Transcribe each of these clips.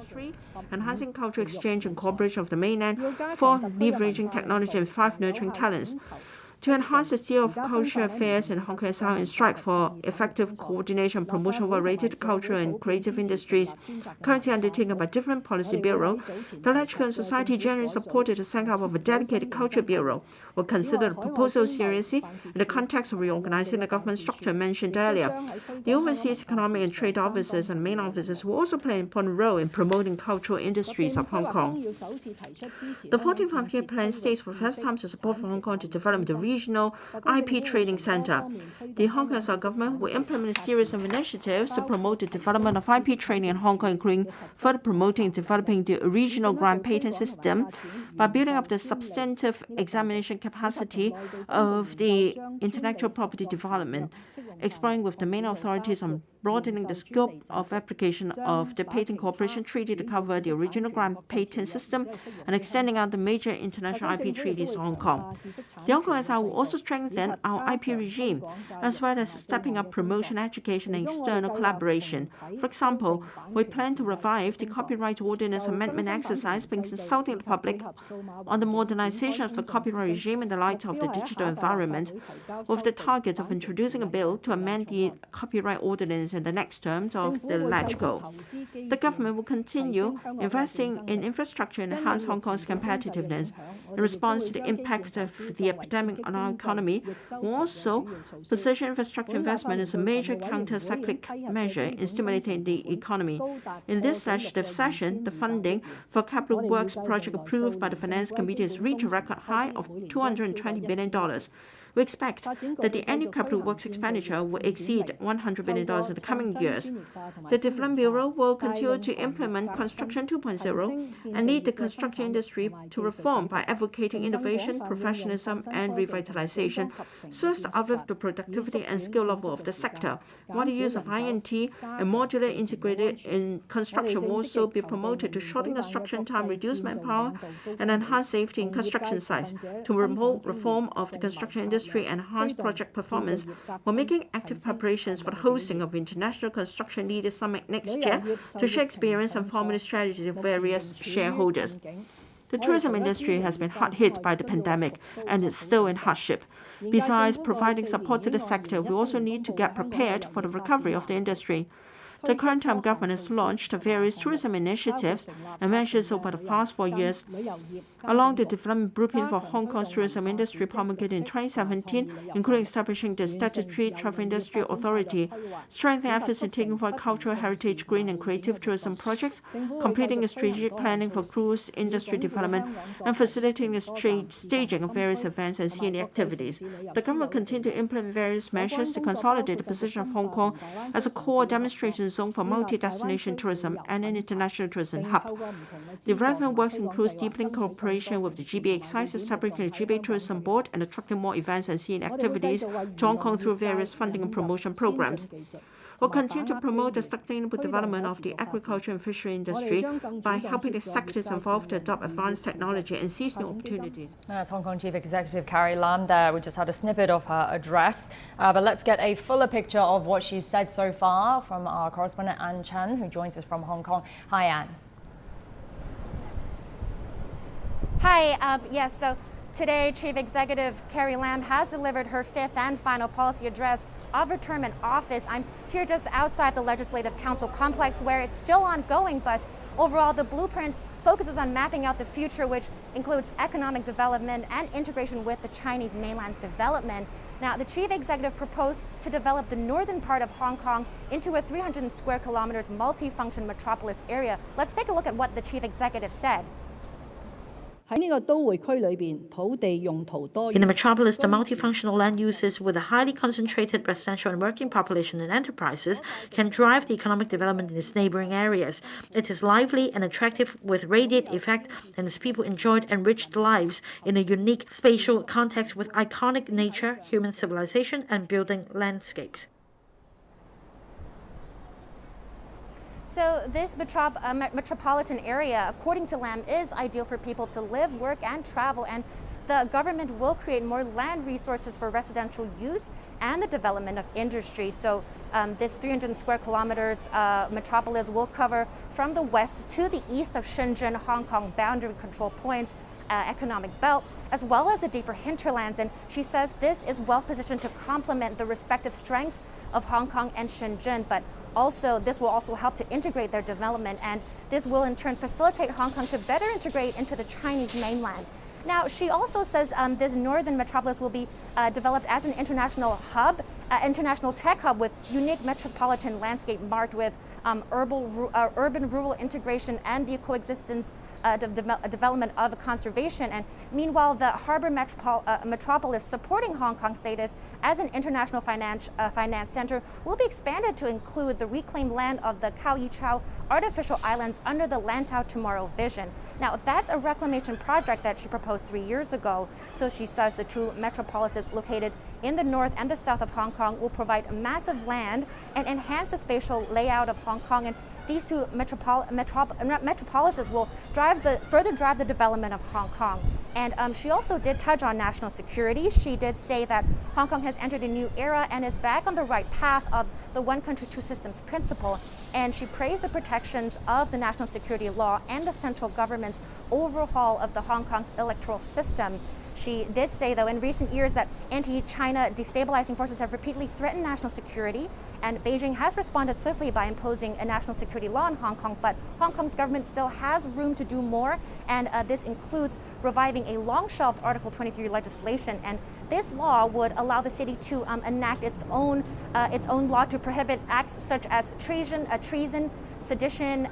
3, enhancing cultural exchange and cooperation of the mainland. 4, leveraging technology. And 5, nurturing talents. To enhance the seal of culture affairs in HKSAR and strive for effective coordination and promotion of related cultural and creative industries currently undertaken by different policy bureaus, the electrical society generally supported the setting up of a dedicated culture bureau. Will consider the proposal seriously in the context of reorganizing the government structure mentioned earlier. The overseas economic and trade officers and main officers will also play an important role in promoting cultural industries of Hong Kong. The 14th Five-Year Plan states for the first time to support for Hong Kong to develop the regional IP trading center. The Hong Kong government will implement a series of initiatives to promote the development of IP trading in Hong Kong, including further promoting and developing the regional grand patent system by building up the substantive examination capacity of the intellectual property development, exploring with the main authorities on broadening the scope of application of the Patent Cooperation Treaty to cover the original grand patent system and extending out the major international IP treaties to Hong Kong. The Hong Kong SR will also strengthen our IP regime, as well as stepping up promotion, education, and external collaboration. For example, we plan to revive the Copyright Ordinance Amendment exercise by consulting the public on the modernization of the copyright regime in the light of the digital environment, with the target of introducing a bill to amend the Copyright Ordinance in the next term of the LegCo. The government will continue investing in infrastructure and enhance Hong Kong's competitiveness. In response to the impact of the epidemic on our economy, we also position infrastructure investment as a major counter-cyclic measure in stimulating the economy. In this legislative session, the funding for capital works project approved by the Finance Committee has reached a record high of $220 billion. We expect that the annual capital works expenditure will exceed $100 billion in the coming years. The Development Bureau will continue to implement Construction 2.0 and lead the construction industry to reform by advocating innovation, professionalism, and revitalization, so as to uplift the productivity and skill level of the sector, while the use of INT and modular integrated in construction will also be promoted to shorten construction time, reduce manpower, and enhance safety in construction sites. To promote reform of the construction industry and enhance project performance, we're making active preparations for the hosting of International Construction Leaders Summit next year to share experience and formulate strategies with various shareholders. The tourism industry has been hard hit by the pandemic and is still in hardship. Besides providing support to the sector, we also need to get prepared for the recovery of the industry. The current time government has launched various tourism initiatives and measures over the past 4 years. Along the development blueprint for Hong Kong's tourism industry promulgated in 2017, including establishing the Statutory Travel Industry Authority, strengthening efforts in taking forward cultural heritage, green and creative tourism projects, completing a strategic planning for cruise industry development, and facilitating the staging of various events and scenic activities. The government will continue to implement various measures to consolidate the position of Hong Kong as a core demonstration zone for multi-destination tourism and an international tourism hub. The relevant works includes deepening cooperation with the GBA Excise, establishing the GBA Tourism Board, and attracting more events and scenic activities to Hong Kong through various funding and promotion programs. We'll continue to promote the sustainable development of the agriculture and fishery industry by helping the sectors involved to adopt advanced technology and seize new opportunities. That's Hong Kong Chief Executive Carrie Lam there. We just had a snippet of her address, but let's get a fuller picture of what she's said so far from our correspondent Anne Chen, who joins us from Hong Kong. Hi, Anne. Hi, yes, so today Chief Executive Carrie Lam has delivered her 5th and final policy address of her term in office. I'm here just outside the Legislative Council complex where it's still ongoing, but overall the blueprint focuses on mapping out the future, which includes economic development and integration with the Chinese mainland's development. Now, the Chief Executive proposed to develop the northern part of Hong Kong into a 300 square kilometers multi-function metropolis area. Let's take a look at what the Chief Executive said. In the metropolis, the multifunctional land uses with a highly concentrated residential and working population and enterprises can drive the economic development in its neighboring areas. It is lively and attractive with radiant effect, and its people enjoyed enriched lives in a unique spatial context with iconic nature, human civilization, and building landscapes. So this metropolitan area, according to Lam, is ideal for people to live, work, and travel, and the government will create more land resources for residential use and the development of industry. So This 300 square kilometers metropolis will cover from the west to the east of Shenzhen, Hong Kong boundary control points, economic belt, as well as the deeper hinterlands. And she says this is well positioned to complement the respective strengths of Hong Kong and Shenzhen, but also this will also help to integrate their development, and this will in turn facilitate Hong Kong to better integrate into the Chinese mainland. Now, she also says this northern metropolis will be developed as an international hub, international tech hub with unique metropolitan landscape marked with urban-rural integration and the coexistence development of conservation. And meanwhile, the harbor metropolis supporting Hong Kong's status as an international finance center will be expanded to include the reclaimed land of the Kao Yi Chao artificial islands under the Lantau Tomorrow vision. Now, that's a reclamation project that she proposed 3 years ago. So she says the two metropolises located in the north and the south of Hong Kong will provide massive land and enhance the spatial layout of Hong Kong. And these two metropolises will further drive the development of Hong Kong. And she also did touch on national security. She did say that Hong Kong has entered a new era and is back on the right path of the one country, two systems principle. And she praised the protections of the national security law and the central government's overhaul of the Hong Kong's electoral system. She did say, though, in recent years that anti-China destabilizing forces have repeatedly threatened national security, and Beijing has responded swiftly by imposing a national security law in Hong Kong, but Hong Kong's government still has room to do more, and this includes reviving a long-shelved Article 23 legislation. And this law would allow the city to enact its own law to prohibit acts such as treason, sedition,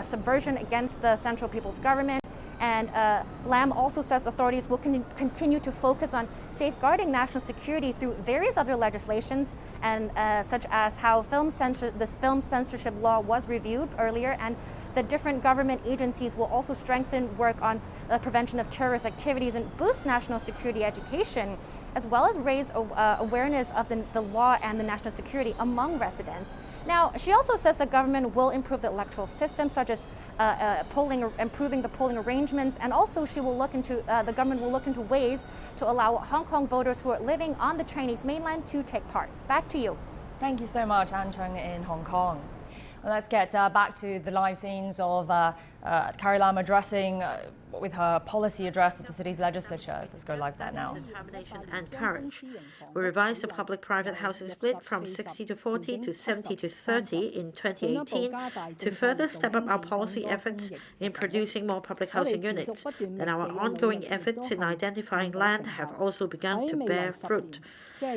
subversion against the Central People's Government. And Lam also says authorities will continue to focus on safeguarding national security through various other legislations, and such as how this film censorship law was reviewed earlier, and the different government agencies will also strengthen work on the prevention of terrorist activities and boost national security education, as well as raise awareness of the law and the national security among residents. Now, she also says the government will improve the electoral system, such as improving the polling arrangements, and also the government will look into ways to allow Hong Kong voters who are living on the Chinese mainland to take part. Back to you. Thank you so much, Ann Chung in Hong Kong. Let's get back to the live scenes of Carrie Lam addressing with her policy address at the city's legislature. Let's go live there now. Determination and courage. We revised the public-private housing split from 60-40 to 70-30 in 2018 to further step up our policy efforts in producing more public housing units. And our ongoing efforts in identifying land have also begun to bear fruit.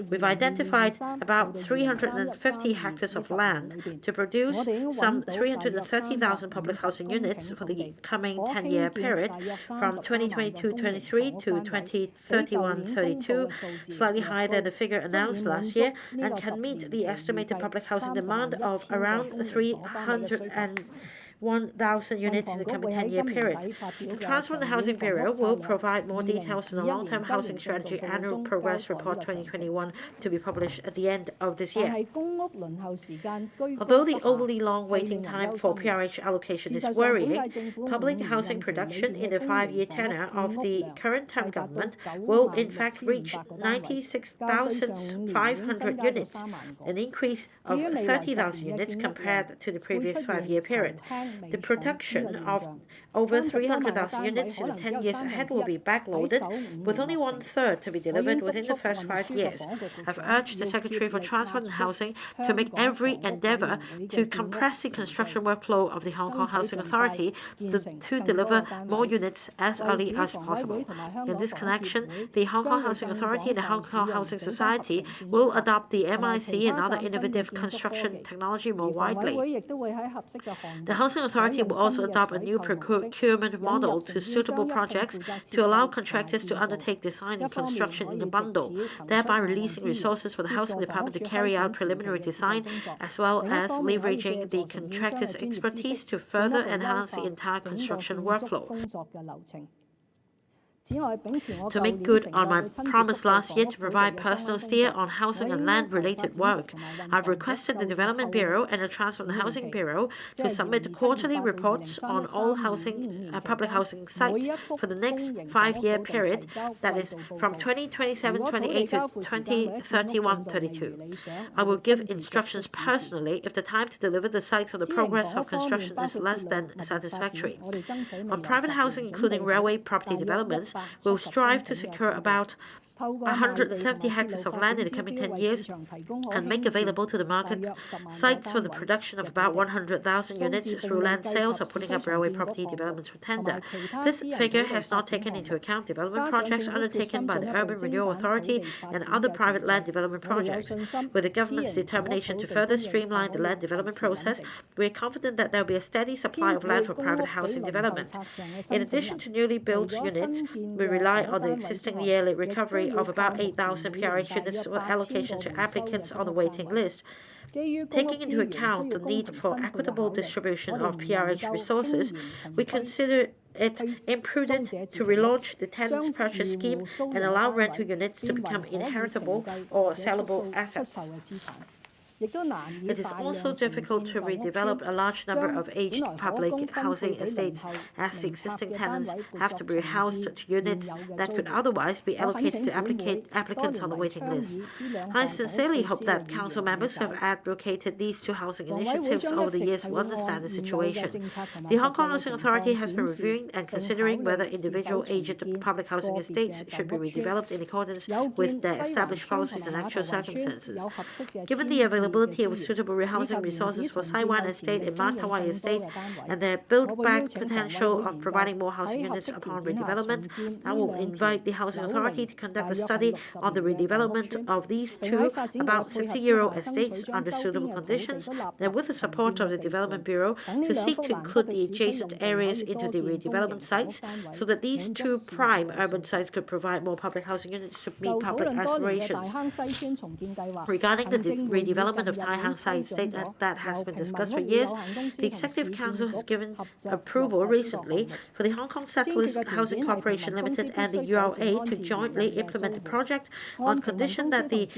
We've identified about 350 hectares of land to produce some 330,000 public housing units for the coming 10-year period from 2022-23 to 2031-32, slightly higher than the figure announced last year, and can meet the estimated public housing demand of around 301,000 units in the coming 10-year period. The Transform the Housing Bureau will provide more details in the Long-Term Housing Strategy Annual Progress Report 2021 to be published at the end of this year. Although the overly long waiting time for PRH allocation is worrying, public housing production in the 5-year tenure of the current term government will in fact reach 96,500 units, an increase of 30,000 units compared to the previous 5-year period. The production of over 300,000 units in the 10 years ahead will be backloaded, with only 1/3 to be delivered within the first 5 years. I've urged the Secretary for Transport and Housing to make every endeavour to compress the construction workflow of the Hong Kong Housing Authority to deliver more units as early as possible. In this connection, the Hong Kong Housing Authority and the Hong Kong Housing Society will adopt the MIC and other innovative construction technology more widely. The Housing Authority will also adopt a new procurement model to suitable projects to allow contractors to undertake design and construction in a bundle, thereby releasing resources for the Housing Department to carry out preliminary design, as well as leveraging the contractor's expertise to further enhance the entire construction workflow. To make good on my promise last year to provide personal steer on housing and land-related work, I've requested the Development Bureau and the Transport and Housing Bureau to submit quarterly reports on all public housing sites for the next 5-year period, that is, from 2027-28 to 2031-32. I will give instructions personally if the time to deliver the sites or the progress of construction is less than satisfactory. On private housing, including railway property developments, we'll strive to secure about 170 hectares of land in the coming 10 years and make available to the market sites for the production of about 100,000 units through land sales or putting up railway property developments for tender. This figure has not taken into account development projects undertaken by the Urban Renewal Authority and other private land development projects. With the government's determination to further streamline the land development process, we are confident that there will be a steady supply of land for private housing development. In addition to newly built units, we rely on the existing yearly recovery of about 8,000 PRH units for allocation to applicants on the waiting list. Taking into account the need for equitable distribution of PRH resources, we consider it imprudent to relaunch the tenants' purchase scheme and allow rental units to become inheritable or sellable assets. It is also difficult to redevelop a large number of aged public housing estates, as the existing tenants have to be rehoused to units that could otherwise be allocated to applicants on the waiting list. I sincerely hope that council members who have advocated these two housing initiatives over the years will understand the situation. The Hong Kong Housing Authority has been reviewing and considering whether individual aged public housing estates should be redeveloped in accordance with their established policies and actual circumstances. Given the availability of suitable rehousing resources for Sai Wan Estate and Matawai Estate and their build-back potential of providing more housing units upon redevelopment, I will invite the Housing Authority to conduct a study on the redevelopment of these two about 60-year-old estates under suitable conditions, and with the support of the Development Bureau, to seek to include the adjacent areas into the redevelopment sites so that these two prime urban sites could provide more public housing units to meet public aspirations. Regarding the redevelopment of Tai Hang Sai Estate that has been discussed for years, the Executive Council has given approval recently for the Hong Kong Settlers Housing Corporation Limited and the URA to jointly implement the project on condition that the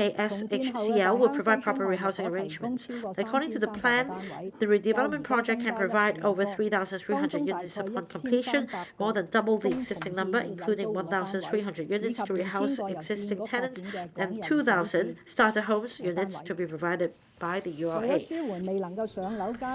HKSAR will provide proper rehousing arrangements. According to the plan, the redevelopment project can provide over 3,300 units upon completion, more than double the existing number, including 1,300 units to rehouse existing tenants and 2,000 starter homes units to be provided by the URA.